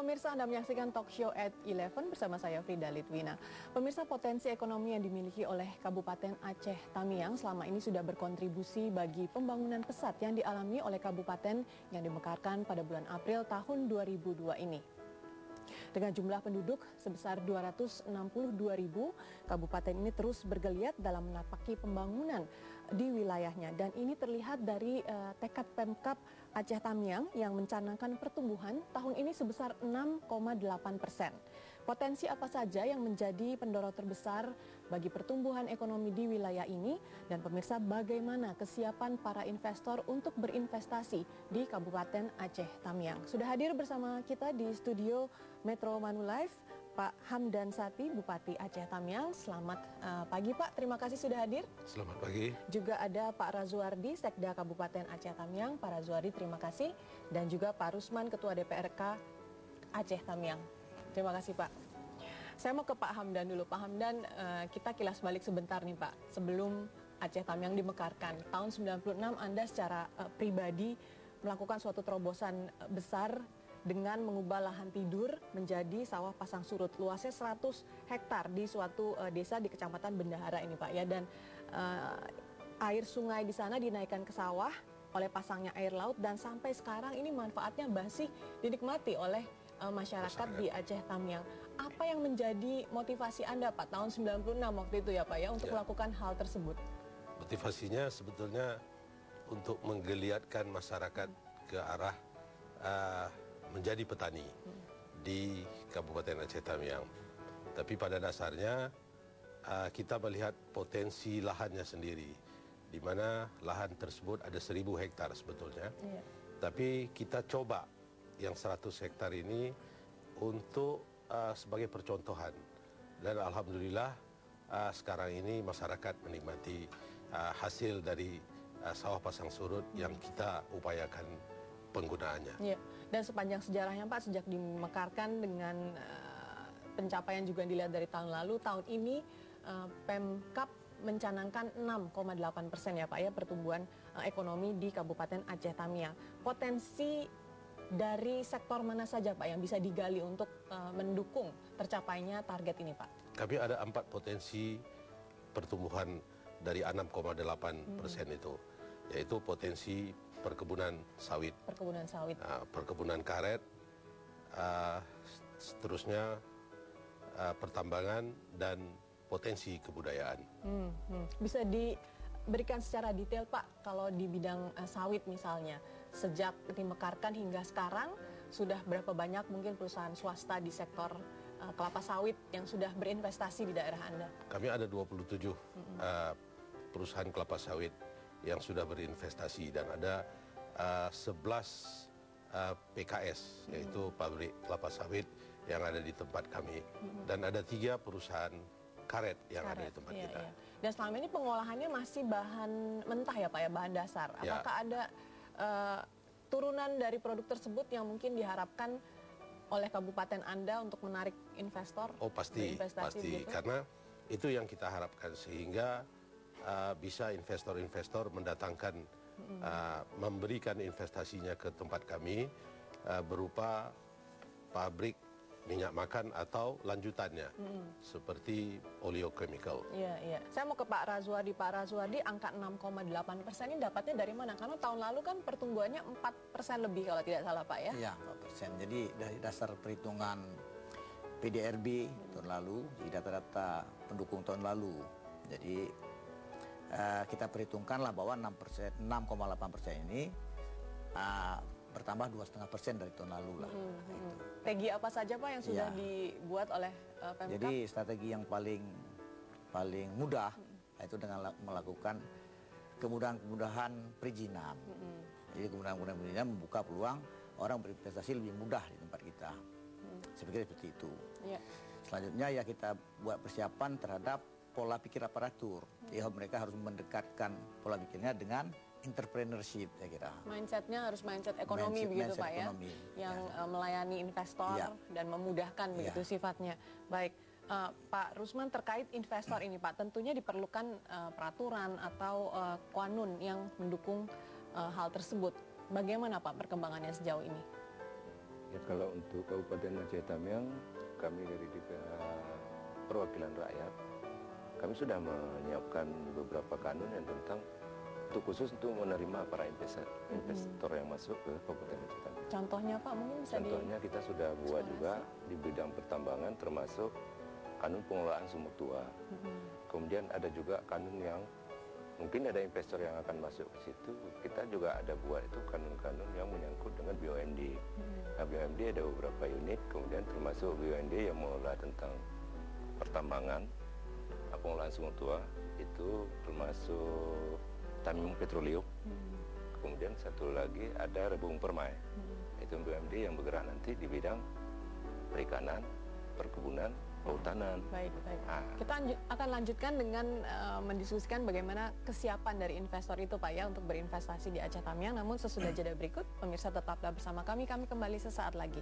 pemirsa, Anda menyaksikan Talk Show at 11 bersama saya Frida Litwina. Pemirsa, potensi ekonomi yang dimiliki oleh Kabupaten Aceh Tamiang selama ini sudah berkontribusi bagi pembangunan pesat yang dialami oleh kabupaten yang dimekarkan pada bulan April tahun 2002 ini. Dengan jumlah penduduk sebesar 262.000, kabupaten ini terus bergeliat dalam menapaki pembangunan di wilayahnya. Dan ini terlihat dari tekad Pemkab Aceh Tamiang yang mencanangkan pertumbuhan tahun ini sebesar 6,8%. Potensi apa saja yang menjadi pendorong terbesar bagi pertumbuhan ekonomi di wilayah ini? Dan pemirsa, bagaimana kesiapan para investor untuk berinvestasi di Kabupaten Aceh Tamiang? Sudah hadir bersama kita di studio Metro Manulife, Pak Hamdan Sati, Bupati Aceh Tamiang. Selamat pagi Pak, terima kasih sudah hadir. Selamat pagi. Juga ada Pak Razuardi, Sekda Kabupaten Aceh Tamiang. Pak Razuardi, terima kasih. Dan juga Pak Rusman, Ketua DPRK Aceh Tamiang. Terima kasih Pak. Saya mau ke Pak Hamdan dulu. Pak Hamdan, kita kilas balik sebentar nih Pak. Sebelum Aceh Tamiang dimekarkan, tahun 96 Anda secara pribadi melakukan suatu terobosan besar dengan mengubah lahan tidur menjadi sawah pasang surut. Luasnya 100 hektar di suatu desa di Kecamatan Bendahara ini Pak ya. Dan air sungai di sana dinaikkan ke sawah oleh pasangnya air laut, dan sampai sekarang ini manfaatnya masih dinikmati oleh masyarakat di Aceh Tamiang. Apa yang menjadi motivasi Anda Pak tahun 96 waktu itu ya Pak ya untuk melakukan hal tersebut? Motivasinya sebetulnya untuk menggeliatkan masyarakat ke arah menjadi petani di Kabupaten Aceh Tamiang. Tapi pada dasarnya kita melihat potensi lahannya sendiri, di mana lahan tersebut ada 1.000 hektar sebetulnya. Tapi kita coba yang 100 hektar ini untuk sebagai percontohan, dan alhamdulillah sekarang ini masyarakat menikmati hasil dari sawah pasang surut yang kita upayakan penggunaannya. Dan sepanjang sejarahnya Pak, sejak dimekarkan dengan pencapaian juga dilihat dari tahun lalu, tahun ini Pemkab mencanangkan 6,8% ya Pak ya pertumbuhan ekonomi di Kabupaten Aceh Tamiang. Potensi dari sektor mana saja Pak yang bisa digali untuk mendukung tercapainya target ini Pak? Kami ada 4 potensi pertumbuhan dari 6,8% itu, yaitu potensi perkebunan sawit, perkebunan karet, seterusnya pertambangan, dan potensi kebudayaan. Bisa diberikan secara detail Pak, kalau di bidang sawit misalnya, sejak dimekarkan hingga sekarang sudah berapa banyak mungkin perusahaan swasta di sektor kelapa sawit yang sudah berinvestasi di daerah Anda? Kami ada 27 perusahaan kelapa sawit yang sudah berinvestasi, dan ada 11 PKS, yaitu pabrik kelapa sawit yang ada di tempat kami, dan ada 3 perusahaan karet yang ada di tempat kita. Dan selama ini pengolahannya masih bahan mentah ya Pak ya, bahan dasar. Apakah ada turunan dari produk tersebut yang mungkin diharapkan oleh kabupaten Anda untuk menarik investor? Oh pasti, karena itu yang kita harapkan, sehingga bisa investor-investor mendatangkan, memberikan investasinya ke tempat kami berupa pabrik minyak makan atau lanjutannya seperti oleochemical. Saya mau ke Pak Razuardi. Pak Razuardi, angka 6,8% ini dapatnya dari mana? Karena tahun lalu kan pertumbuhannya 4% lebih kalau tidak salah Pak ya? Iya, 4%. Jadi dari dasar perhitungan PDRB tahun lalu, di data-data pendukung tahun lalu. Jadi kita perhitungkanlah bahwa 6,8% ini bertambah 2,5% dari tahun lalu lah. Strategi apa saja Pak yang sudah dibuat oleh Pemkab? Jadi strategi yang paling mudah itu dengan melakukan kemudahan-kemudahan perizinan. Jadi kemudahan-kemudahan perizinan membuka peluang orang berinvestasi lebih mudah di tempat kita. Saya pikir seperti itu. Selanjutnya ya kita buat persiapan terhadap pola pikir aparatur. Ya mereka harus mendekatkan pola pikirnya dengan entrepreneurship, saya kira. Mindsetnya harus mindset ekonomi begitu Pak ya, yang melayani investor dan memudahkan begitu sifatnya. Baik, Pak Rusman, terkait investor ini Pak, tentunya diperlukan peraturan atau qanun yang mendukung hal tersebut. Bagaimana Pak perkembangannya sejauh ini? Ya, kalau untuk Kabupaten Aceh Tamiang, kami dari Perwakilan Rakyat, kami sudah menyiapkan beberapa kanun yang tentang khusus untuk menerima para investor yang masuk ke Kabupaten Aceh Tamiang. Contohnya Pak, mungkin bisa Contohnya kita sudah buat juga di bidang pertambangan, termasuk kanun pengelolaan sumber tua. Kemudian ada juga kanun yang mungkin ada investor yang akan masuk ke situ. Kita juga ada buat itu kanun-kanun yang menyangkut dengan BUMD. Nah, BUMD ada beberapa unit, kemudian termasuk BUMD yang mengelola tentang pertambangan, pengelolaan sumber tua, itu termasuk Tamiang Petroleum. Kemudian satu lagi ada Rebung Permai. Itu BUMD yang bergerak nanti di bidang perikanan, perkebunan, kehutanan. Baik. Kita akan lanjutkan dengan mendiskusikan bagaimana kesiapan dari investor itu Pak ya untuk berinvestasi di Aceh Tamiang. Namun sesudah jeda berikut, pemirsa tetaplah bersama kami kembali sesaat lagi.